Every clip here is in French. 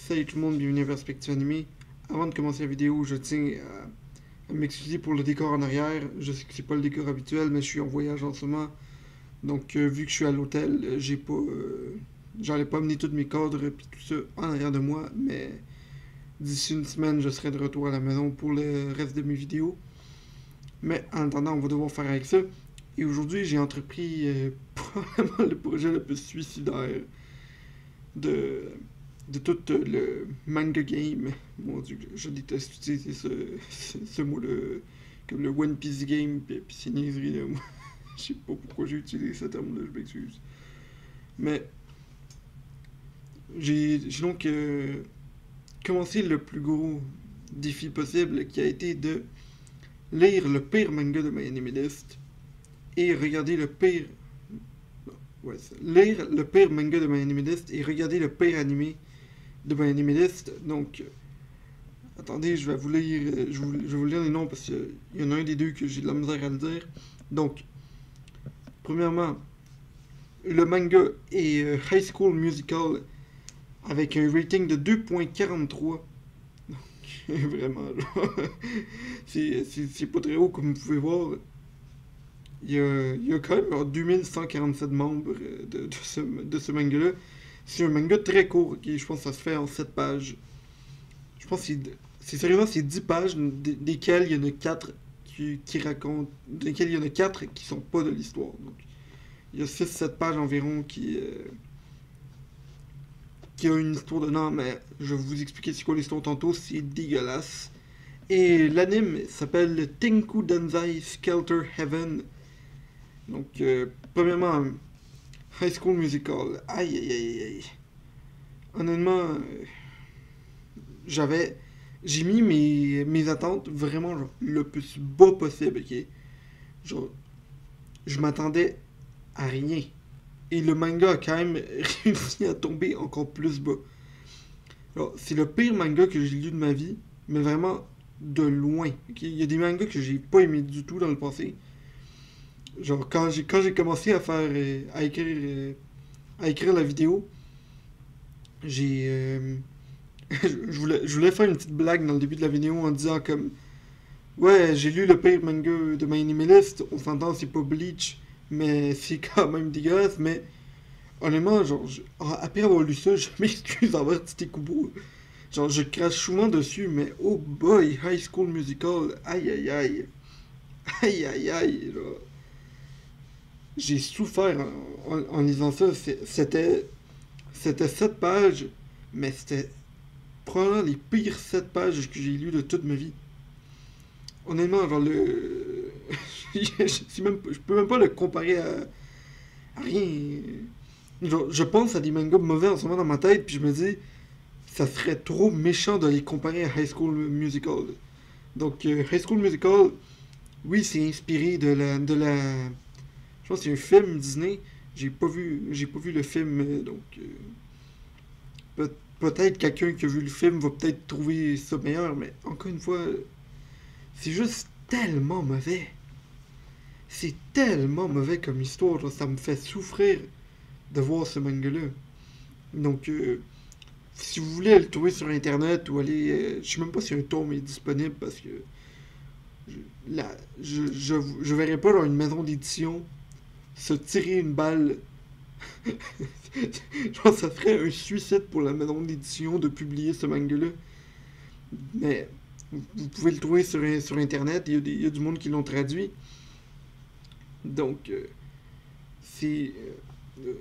Salut tout le monde, bienvenue à Perspective Animée. Avant de commencer la vidéo, je tiens à m'excuser pour le décor en arrière. Je sais que c'est pas le décor habituel, mais je suis en voyage en ce moment. Donc, vu que je suis à l'hôtel, j'allais pas amener tous mes cadres et tout ça en arrière de moi, mais d'ici une semaine, je serai de retour à la maison pour le reste de mes vidéos. Mais en attendant, on va devoir faire avec ça. Et aujourd'hui, j'ai entrepris probablement le projet le plus suicidaire de, de tout le manga game. Mon dieu, je déteste utiliser ce mot-là, comme le One Piece game, puis ces niaiseries-là. Moi, je sais pas pourquoi j'ai utilisé ce terme-là, je m'excuse. Mais j'ai donc commencé le plus gros défi possible, qui a été de lire le pire manga de ma anime list et regarder le pire. Ouais, lire le pire manga de ma anime list et regarder le pire animé de ma anime list. Donc, attendez, je vais vous lire, je vais vous lire les noms parce qu'il y en a un des deux que j'ai de la misère à le dire. Donc, premièrement, le manga est High School Musical avec un rating de 2.43. Vraiment, c'est pas très haut comme vous pouvez voir. Il y a quand même 2147 membres de ce manga-là. C'est un manga très court, ok? Je pense que ça se fait en 7 pages. Je pense que sérieusement, c'est 10 pages, desquelles il y en a 4 qui racontent. Desquelles il y en a 4 qui sont pas de l'histoire. Donc, il y a 6-7 pages environ qui ont une histoire dedans, mais je vais vous expliquer c'est quoi l'histoire tantôt, c'est dégueulasse. Et l'anime s'appelle Tenku Danzai Skelter Heaven. Donc, premièrement, High School Musical. Aïe aïe aïe aïe. Honnêtement, j'ai mis mes attentes vraiment genre, le plus bas possible, ok? Genre, je m'attendais à rien. Et le manga a quand même réussi à tomber encore plus bas. Alors, c'est le pire manga que j'ai lu de ma vie, mais vraiment de loin. Ok? Il y a des mangas que j'ai pas aimé du tout dans le passé. Genre, quand j'ai commencé à faire, à écrire la vidéo, j'ai, je voulais faire une petite blague dans le début de la vidéo en disant comme, ouais, j'ai lu le pire manga de my anime list, on s'entend, c'est pas Bleach, mais c'est quand même dégueulasse, mais honnêtement, genre, après avoir lu ça, je m'excuse envers Tite Kubo. Genre, je crache souvent dessus, mais oh boy, High School Musical, aïe aïe aïe, aïe aïe aïe, genre. J'ai souffert en lisant ça. C'était 7 pages, mais c'était probablement les pires 7 pages que j'ai lues de toute ma vie. Honnêtement, genre je peux même pas le comparer à rien. Genre, je pense à des mangas mauvais en ce moment dans ma tête, puis je me dis, ça serait trop méchant de les comparer à High School Musical. Donc, High School Musical, oui, c'est inspiré je pense que c'est un film Disney. J'ai pas vu le film, donc peut-être quelqu'un qui a vu le film va peut-être trouver ça meilleur, mais encore une fois, c'est juste tellement mauvais. C'est tellement mauvais comme histoire, genre, ça me fait souffrir de voir ce manga-là. Donc, si vous voulez le trouver sur internet ou aller, je sais même pas si un tome est disponible parce que je, là, je verrais pas dans une maison d'édition se tirer une balle. Je pense que ça ferait un suicide pour la maison d'édition de publier ce manga-là. Mais vous pouvez le trouver sur internet, il y a du monde qui l'ont traduit. Donc, c'est.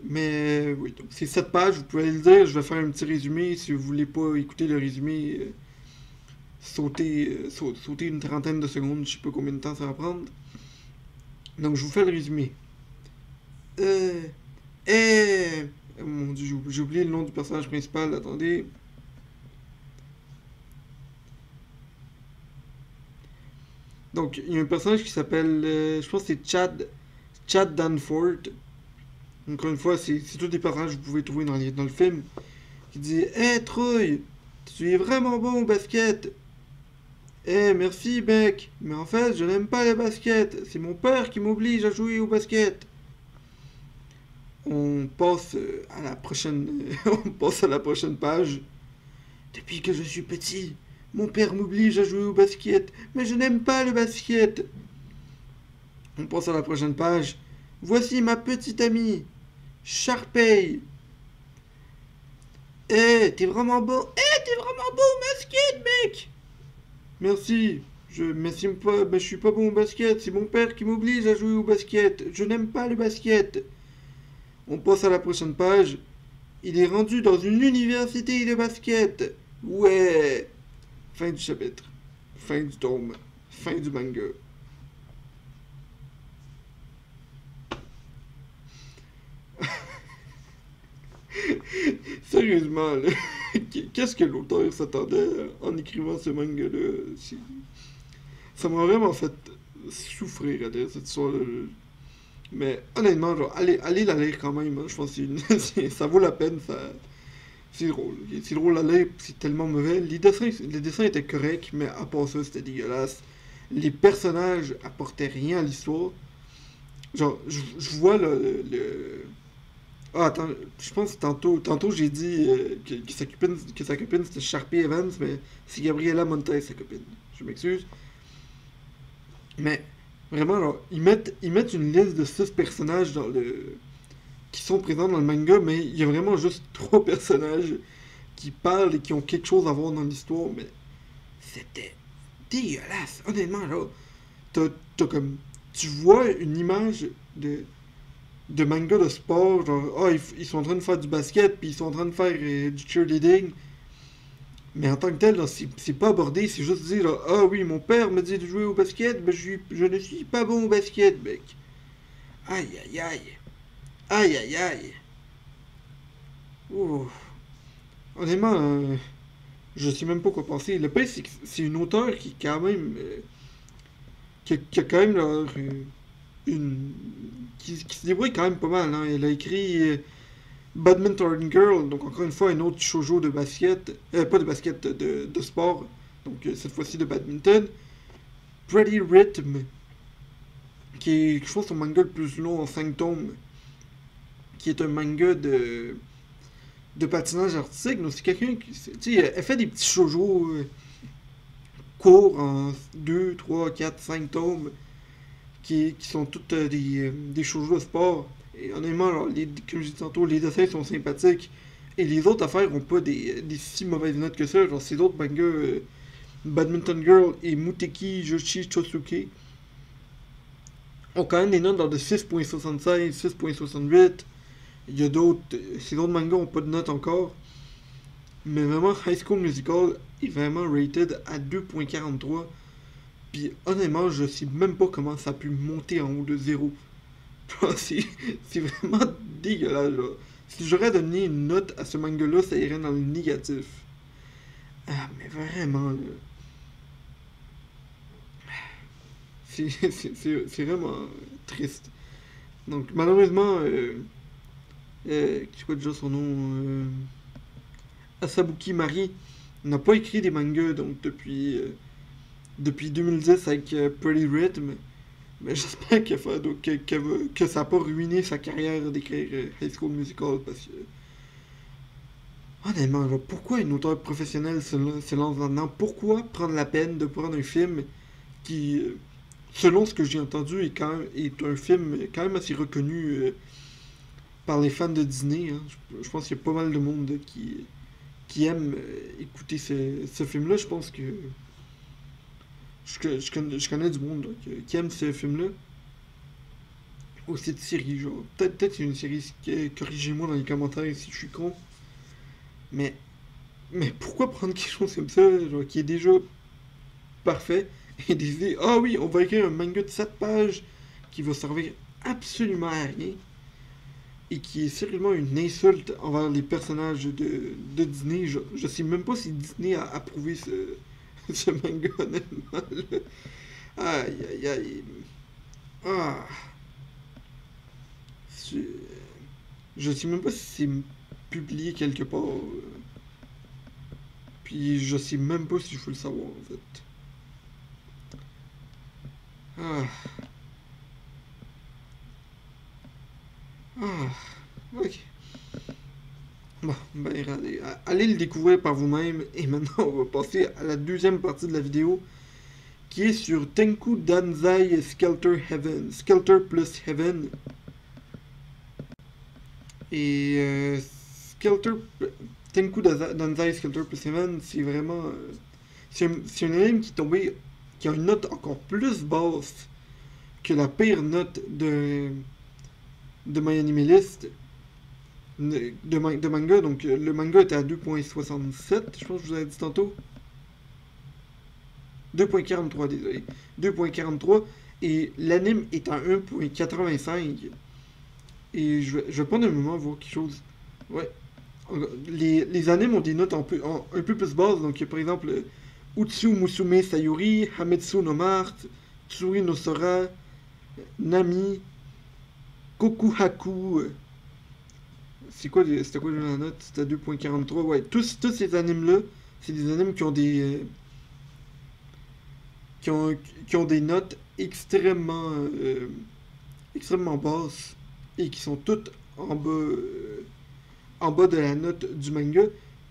Mais oui, donc c'est 7 pages, vous pouvez le dire, je vais faire un petit résumé. Si vous voulez pas écouter le résumé, sautez une trentaine de secondes, je sais pas combien de temps ça va prendre. Donc, je vous fais le résumé. Euh. Oh mon dieu, j'ai oublié le nom du personnage principal, attendez. Donc, il y a un personnage qui s'appelle, je pense que c'est Chad Danforth. Encore une fois, c'est tous des personnages que vous pouvez trouver dans le film. Qui dit Hé Troy, tu es vraiment bon au basket. Merci mec, mais en fait, je n'aime pas le basket. C'est mon père qui m'oblige à jouer au basket. On passe à la prochaine, on passe à la prochaine page. Depuis que je suis petit, mon père m'oblige à jouer au basket, mais je n'aime pas le basket. On passe à la prochaine page. Voici ma petite amie, Sharpay. T'es vraiment beau. T'es vraiment beau au basket, mec. Merci. Je m'estime pas, mais je suis pas bon au basket. C'est mon père qui m'oblige à jouer au basket. Je n'aime pas le basket. On passe à la prochaine page. Il est rendu dans une université de basket. Ouais. Fin du chapitre. Fin du tome. Fin du manga. Sérieusement, là, qu'est-ce que l'auteur s'attendait en écrivant ce manga-là? Ça m'a vraiment fait souffrir à lire cette histoire-là. Mais honnêtement, genre, allez la lire quand même. Hein. Je pense que ça vaut la peine. C'est drôle. C'est drôle à lire, c'est tellement mauvais. Les dessins étaient corrects, mais à part ça, c'était dégueulasse. Les personnages apportaient rien à l'histoire. Genre, je vois Ah, attends, je pense que tantôt j'ai dit que sa copine c'était Sharpie Evans, mais c'est Gabriela Montez, sa copine. Je m'excuse. Mais vraiment, genre, ils mettent une liste de 6 personnages qui sont présents dans le manga, mais il y a vraiment juste 3 personnages qui parlent et qui ont quelque chose à voir dans l'histoire, mais c'était dégueulasse. Honnêtement, là, t'as comme. Tu vois une image de manga de sport, genre, ils sont en train de faire du basket, puis ils sont en train de faire du cheerleading. Mais en tant que tel, là, c'est pas abordé, c'est juste dire, là, ah oui, mon père me dit de jouer au basket, mais je ne suis pas bon au basket, mec. Aïe, aïe, aïe. Aïe, aïe, aïe. Ouh. Honnêtement, je sais même pas quoi penser. Le pire, c'est que c'est une auteure qui, quand même, qui a quand même leur, une. Qui se débrouille quand même pas mal. Hein. Elle a écrit Badminton Girl, donc encore une fois, un autre shoujo de basket. Pas de basket, de sport. Donc cette fois-ci de badminton. Pretty Rhythm, qui est, je pense, son manga le plus long en 5 tomes. Qui est un manga de patinage artistique. Donc c'est quelqu'un qui. Tu sais, elle fait des petits shoujo courts en 2 3 4 5 tomes. Qui sont toutes des shoujo de sport. Et honnêtement, alors, comme je disais tantôt, les dessins sont sympathiques. Et les autres affaires ont pas des si mauvaises notes que ça. Genre, ces autres mangas, Badminton Girl et Muteki Joshi Chosuke, ont quand même des notes dans de 6.76, 6.68. Il y a d'autres. Ces autres mangas ont pas de notes encore. Mais vraiment, High School Musical est vraiment rated à 2.43. Puis honnêtement, je sais même pas comment ça a pu monter en haut de zéro. C'est vraiment dégueulasse, là. Si j'aurais donné une note à ce manga-là, ça irait dans le négatif. Ah, mais vraiment, là. C'est vraiment triste. Donc, malheureusement, c'est quoi déjà son nom Asabuki Mari n'a pas écrit des mangas, donc depuis 2010 avec Pretty Rhythm. Mais j'espère que ça n'a pas ruiné sa carrière d'écrire High School Musical parce que. Honnêtement, là, pourquoi une auteure professionnelle se lance là-dedans? Pourquoi prendre la peine de prendre un film qui, selon ce que j'ai entendu, est un film quand même assez reconnu par les fans de Disney. Hein. Je pense qu'il y a pas mal de monde qui aime écouter ce film-là. Je pense que je connais du monde là, qui aime ce film-là. Ou cette série, genre. Peut-être c'est une série, corrigez-moi dans les commentaires si je suis con. Mais, mais pourquoi prendre quelque chose comme ça, genre, qui est déjà parfait, et décider, ah oui, on va écrire un manga de 7 pages qui va servir absolument à rien, et qui est sérieusement une insulte envers les personnages de Disney. Je sais même pas si Disney a approuvé ce manga, honnêtement. Là. Aïe, aïe, aïe. Ah. C'est- Je sais même pas si c'est publié quelque part. Puis je sais même pas si je veux le savoir, en fait. Ah. Ah. Ok. Bon, ben, allez le découvrir par vous-même. Et maintenant, on va passer à la deuxième partie de la vidéo, qui est sur Tenku Danzai Skelter Heaven. Skelter plus Heaven. Et Tenku Danzai Skelter plus Heaven, c'est vraiment... c'est un anime qui est tombé... qui a une note encore plus basse que la pire note de My Anime List de manga. Donc le manga était à 2.67, je pense que je vous avais dit tantôt. 2.43, désolé. 2.43. Et l'anime est à 1.85. Et je vais prendre un moment voir quelque chose. Ouais. Les animes ont des notes un peu plus basses. Donc, par exemple, Utsu Musume Sayuri, Hametsu no Mart, Tsuri no Sora, Nami, Kokuhaku. C'était quoi la note? C'était à 2.43. Ouais, tous ces animes-là, c'est des animes qui ont des... qui ont des notes extrêmement basses et qui sont toutes en bas de la note du manga.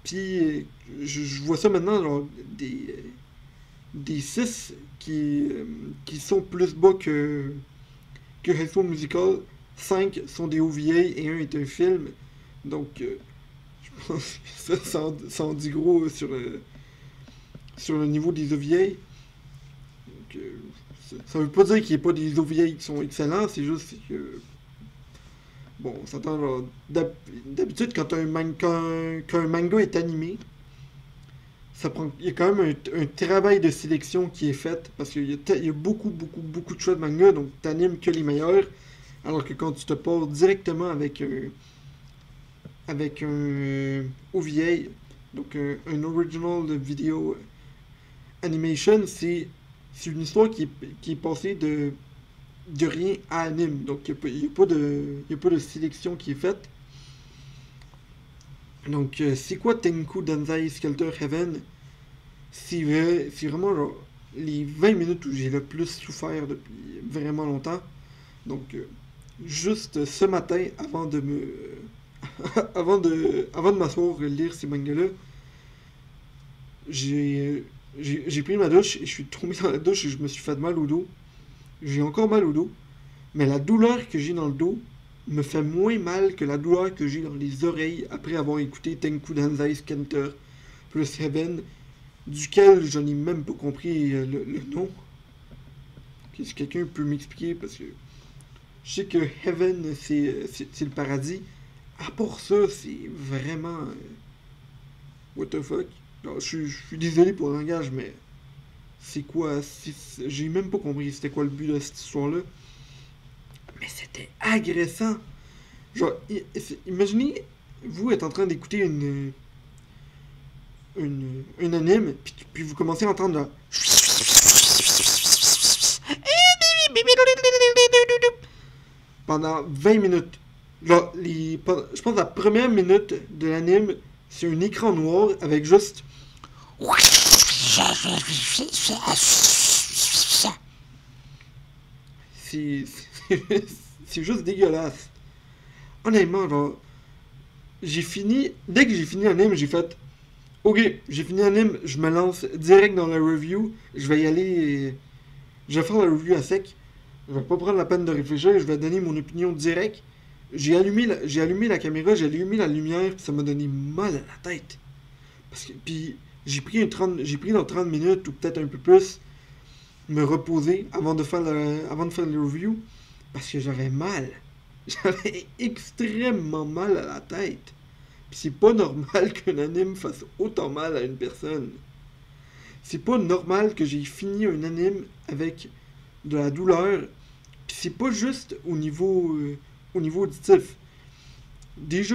Puis je vois ça maintenant, genre des 6 qui sont plus bas que High School Musical. 5 sont des OVA et un est un film. Donc je pense que ça en dit gros sur le niveau des OVA. Ça veut pas dire qu'il n'y a pas des OVA qui sont excellents, c'est juste que... Bon, on s'entend, genre... D'habitude, quand un manga est animé, il y a quand même un travail de sélection qui est fait, parce qu'il y a beaucoup de choix de manga, donc t'animes que les meilleurs, alors que quand tu te pars directement avec un OVA, donc un Original Video Animation, c'est une histoire qui est passée de rien à anime. Donc, il n'y a pas de sélection qui est faite. Donc, c'est quoi Tenku Danzai Skelter Heaven? C'est vraiment genre, les 20 minutes où j'ai le plus souffert depuis vraiment longtemps. Donc, juste ce matin, avant de m'asseoir et lire ces mangas-là, j'ai pris ma douche et je suis tombé dans la douche et je me suis fait mal au dos. J'ai encore mal au dos, mais la douleur que j'ai dans le dos me fait moins mal que la douleur que j'ai dans les oreilles après avoir écouté Tenku Danzai Skelter plus Heaven, duquel je n'ai même pas compris le nom. Si quelqu'un peut m'expliquer, parce que je sais que Heaven c'est le paradis. À part ça, c'est vraiment... what the fuck? Alors, je suis désolé pour le langage, mais c'est quoi? J'ai même pas compris c'était quoi le but de cette histoire-là. Mais c'était agressant. Genre, imaginez, vous êtes en train d'écouter une anime, puis vous commencez à entendre là, pendant 20 minutes. Là, je pense que la première minute de l'anime, c'est un écran noir avec juste... C'est juste dégueulasse. Honnêtement, genre, dès que j'ai fini l'anime, j'ai fait... Ok, j'ai fini l'anime, je me lance direct dans la review. Je vais y aller... Je vais faire la review à sec. Je vais pas prendre la peine de réfléchir, je vais donner mon opinion direct. J'ai allumé la caméra, j'ai allumé la lumière, puis ça m'a donné mal à la tête. Puis j'ai pris dans 30 minutes, ou peut-être un peu plus, me reposer avant de faire le review, parce que j'avais mal. J'avais extrêmement mal à la tête. Puis c'est pas normal qu'un anime fasse autant mal à une personne. C'est pas normal que j'ai fini un anime avec de la douleur. Puis c'est pas juste au niveau auditif. Déjà,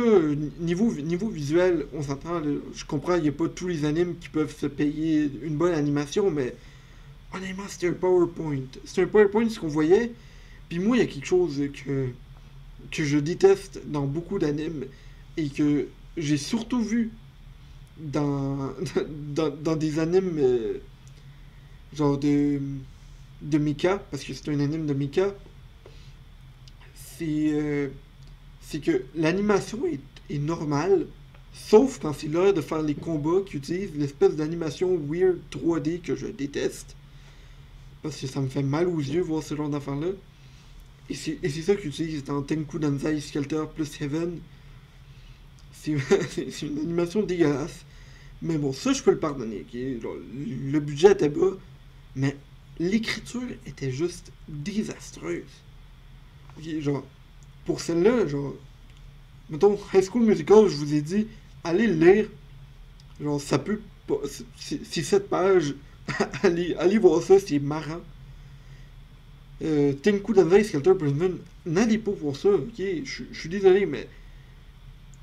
niveau visuel, on s'entend, je comprends, il n'y a pas tous les animes qui peuvent se payer une bonne animation, mais honnêtement, c'était un PowerPoint. C'était un PowerPoint, ce qu'on voyait. Puis moi, il y a quelque chose que je déteste dans beaucoup d'animes et que j'ai surtout vu dans des animes genre de mecha, parce que c'est un anime de mecha. C'est que l'animation est normale, Sauf quand c'est l'heure de faire les combats qui utilisent l'espèce d'animation weird 3D que je déteste. Parce que ça me fait mal aux yeux voir ce genre d'affaires-là. Et c'est ça qu'ils utilisent dans Tenku Danzai Skelter plus Heaven. C'est c'est une animation dégueulasse. Mais bon, ça je peux le pardonner. Ok? Genre, le budget était bas, mais l'écriture était juste désastreuse. Ok? Genre, pour celle-là, genre, mettons, High School Musical, je vous ai dit, allez le lire. Genre, ça peut pas. C'est 7 pages. Allez voir ça, c'est marrant. Tenku Danzai Skelter Prism, n'allez pas voir ça, ok? Je suis désolé, mais.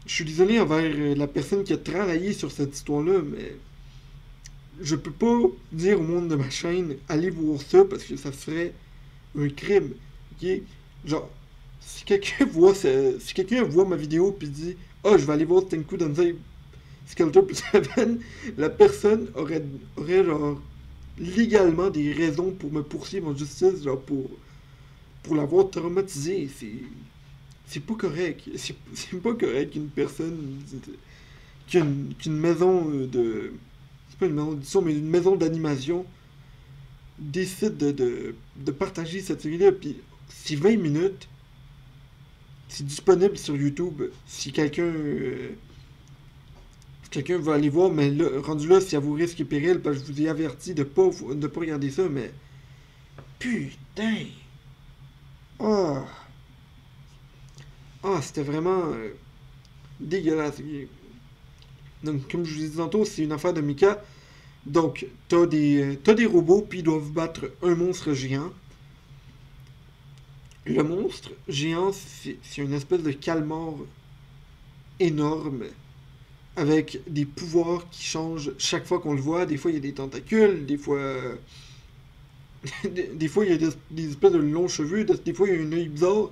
Je suis désolé envers la personne qui a travaillé sur cette histoire-là, mais. Je peux pas dire au monde de ma chaîne, allez voir ça, parce que ça serait un crime, ok? Genre, si quelqu'un voit ma vidéo puis dit, ah, je vais aller voir Tenku Danzai Skelter plus Heaven, la personne aurait genre légalement des raisons pour me poursuivre en justice, genre pour l'avoir traumatisé. C'est pas correct. C'est pas correct qu'une personne qu'une maison de. C'est pas une maison d'édition, mais une maison d'animation décide de partager cette série-là. Puis c'est 20 minutes. C'est disponible sur YouTube. Si quelqu'un veut aller voir, mais là, rendu là, c'est à vos risques et périls, parce que je vous ai averti de pas regarder ça, mais. Putain! Ah! Ah, c'était vraiment dégueulasse. Donc, comme je vous ai dit tantôt, c'est une affaire de Mika. Donc, t'as des robots, puis ils doivent battre un monstre géant. Le monstre géant, c'est une espèce de calmar énorme, avec des pouvoirs qui changent chaque fois qu'on le voit. Des fois, il y a des tentacules, des fois. des fois, il y a des espèces de longs cheveux, des fois, il y a un œil bizarre.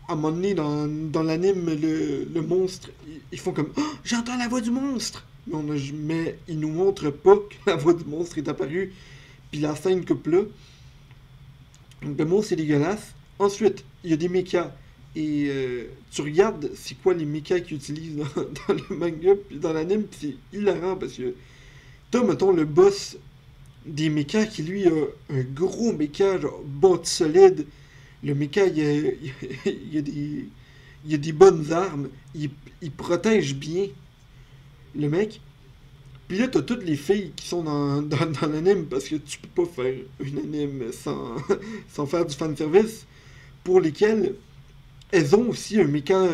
À un moment donné, dans l'anime, le monstre, ils font comme oh, j'entends la voix du monstre! Mais ils nous montrent pas que la voix du monstre est apparue, puis la scène coupe là. Donc, le monstre, c'est dégueulasse. Ensuite, il y a des mechas. Et tu regardes c'est quoi les mechas qu'ils utilisent dans le manga, puis dans l'anime, puis c'est hilarant parce que t'as, mettons, le boss des mechas qui lui a un gros mecha, genre bâti solide. Le mecha, il a des bonnes armes. Il protège bien le mec. Puis là, t'as toutes les filles qui sont dans l'anime parce que tu peux pas faire une anime sans faire du fanservice. Pour lesquelles elles ont aussi un mecha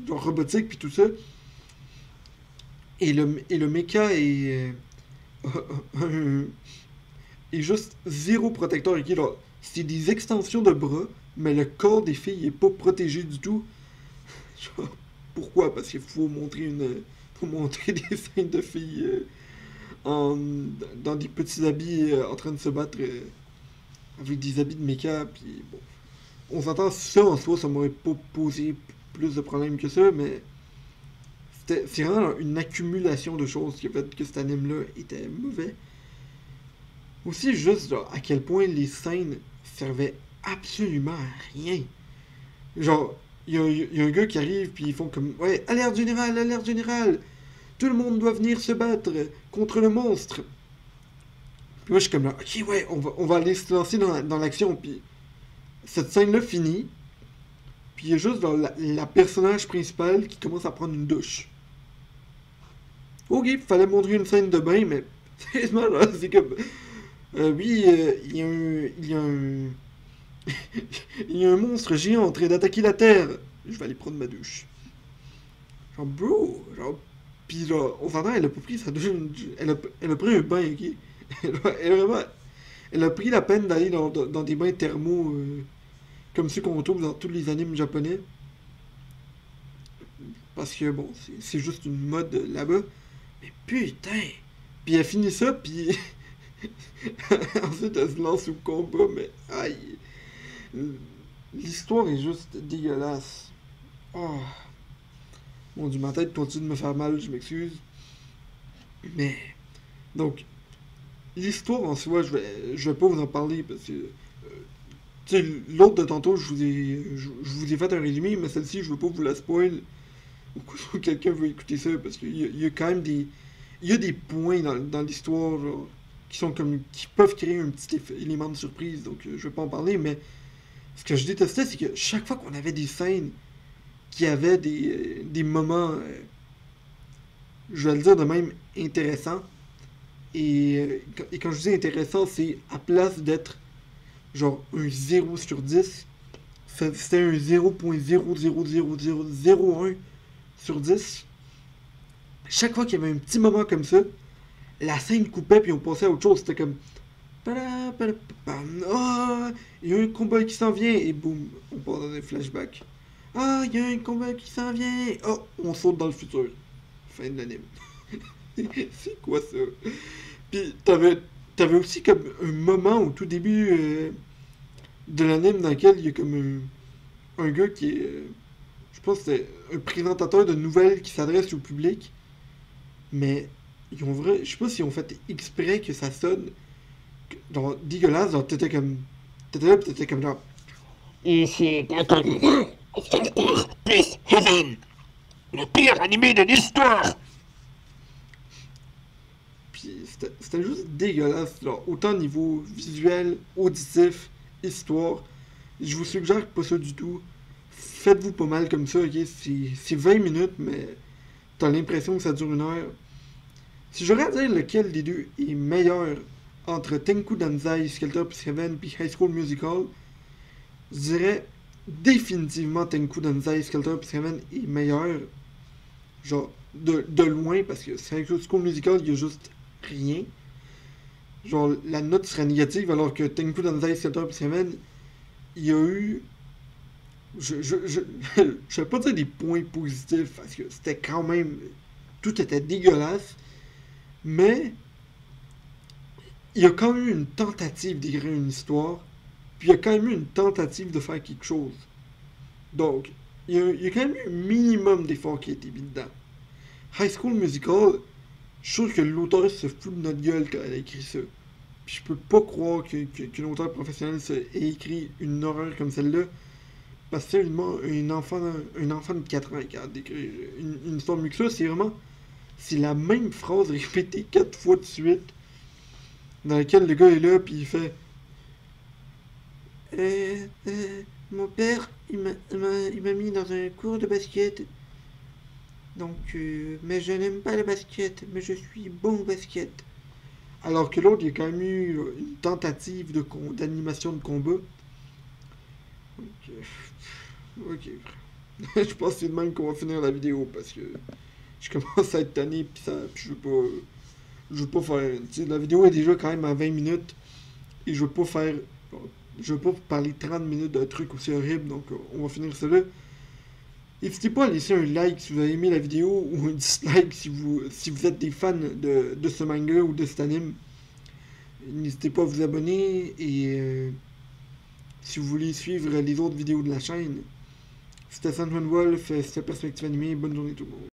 genre robotique puis tout ça. Et le mecha est juste zéro protecteur. C'est des extensions de bras, mais le corps des filles est pas protégé du tout. Genre, pourquoi? Parce qu'il faut montrer des scènes de filles dans des petits habits en train de se battre avec des habits de mecha. Puis bon, on s'entend, ça en soi, ça m'aurait pas posé plus de problèmes que ça, mais c'est vraiment une accumulation de choses qui a fait que cet anime-là était mauvais. Aussi, juste genre, à quel point les scènes servaient absolument à rien. Genre, il y a un gars qui arrive, puis ils font comme ouais, alerte générale, alerte générale! Tout le monde doit venir se battre contre le monstre! Puis moi, je suis comme là, ok, ouais, on va aller se lancer dans l'action, puis cette scène-là finit, puis il y a juste genre, la personnage principale qui commence à prendre une douche. Ok, fallait montrer une scène de bain, mais sérieusement, là, c'est comme. Oui, il y a un monstre géant en train d'attaquer la Terre. Je vais aller prendre ma douche. Genre, bro, genre. Pis genre, on s'entend, elle a pas pris sa douche. Elle a pris un bain, ok? Elle a pris la peine d'aller dans des bains thermaux comme ceux qu'on trouve dans tous les animes japonais. Parce que bon, c'est juste une mode là-bas. Mais putain! Puis elle finit ça, puis ensuite elle se lance au combat, mais aïe! L'histoire est juste dégueulasse. Oh. Mon dieu, ma tête continue de me faire mal, je m'excuse. Mais. Donc, l'histoire en soi, je vais pas vous en parler parce que. Tu sais, l'autre de tantôt, je vous ai fait un résumé, mais celle-ci, je veux pas vous la spoil. au cas où quelqu'un veut écouter ça, parce qu'il y a quand même des... Il y a des points dans l'histoire, genre, qui sont comme... qui peuvent créer un petit élément de surprise, donc je vais pas en parler, mais ce que je détestais, c'est que chaque fois qu'on avait des scènes qui avaient des moments, je vais le dire de même, intéressants, et quand je dis intéressant, c'est à place d'être genre un 0 sur 10, c'était un 0.00001 sur 10. Chaque fois qu'il y avait un petit moment comme ça, la scène coupait puis on passait à autre chose. C'était comme... Ah, il y a un combat qui s'en vient et boum, on part dans des flashbacks. Ah, il y a un combat qui s'en vient. Oh, on saute dans le futur. Fin de l'anime. C'est quoi ça? Puis t'avais aussi comme un moment au tout début de l'anime dans lequel il y a comme un gars qui est... je pense que c'est un présentateur de nouvelles qui s'adresse au public. Mais ils ont vrai... je sais pas s'ils ont fait exprès que ça sonne genre dégueulasse. Genre t'étais comme... T'étais là pis t'étais comme genre... Ici, Dr. Peace Heaven, le pire animé de l'histoire. Puis c'était juste dégueulasse. Genre, autant niveau visuel, auditif, histoire. Je vous suggère pas ça du tout. Faites-vous pas mal comme ça, ok? C'est 20 minutes, mais t'as l'impression que ça dure une heure. Si j'aurais à dire lequel des deux est meilleur entre Tenku Danzai, Skelter Plus Heaven puis High School Musical, je dirais définitivement Tenku Danzai, Skelter Plus Heaven est meilleur. Genre, de loin, parce que High School Musical, il y a juste rien. Genre, la note serait négative, alors que Tenku Danzai, Skelter Plus Heaven, il y a eu... je vais pas dire des points positifs, parce que c'était quand même... Tout était dégueulasse. Mais il y a quand même eu une tentative d'écrire une histoire, puis il y a quand même eu une tentative de faire quelque chose. Donc, il y a quand même eu un minimum d'effort qui a été mis dedans. High School Musical, je trouve que l'auteur se fout de notre gueule quand elle a écrit ça. Puis je peux pas croire qu'un auteur professionnel ait écrit une horreur comme celle-là, parce que sérieusement, un enfant de 4 ans qui a d'écrire une histoire mieux que ça, c'est vraiment... C'est la même phrase répétée 4 fois de suite, dans laquelle le gars est là, puis il fait mon père, il m'a mis dans un cours de basket. Donc, mais je n'aime pas le basket, mais je suis bon au basket. Alors que l'autre, il y a quand même eu une tentative d'animation de combat. Donc, ok. Je pense que c'est de même qu'on va finir la vidéo, parce que je commence à être tanné, puis je veux pas... Je veux pas faire... Tu sais, la vidéo est déjà quand même à 20 minutes, et je veux pas faire... Je veux pas parler 30 minutes d'un truc aussi horrible, donc on va finir ça là. N'hésitez pas à laisser un like si vous avez aimé la vidéo, ou un dislike si vous êtes des fans de ce manga ou de cet anime. N'hésitez pas à vous abonner, et si vous voulez suivre les autres vidéos de la chaîne. C'était Sandman Wolf, c'était Perspective Animée, bonne journée tout le monde.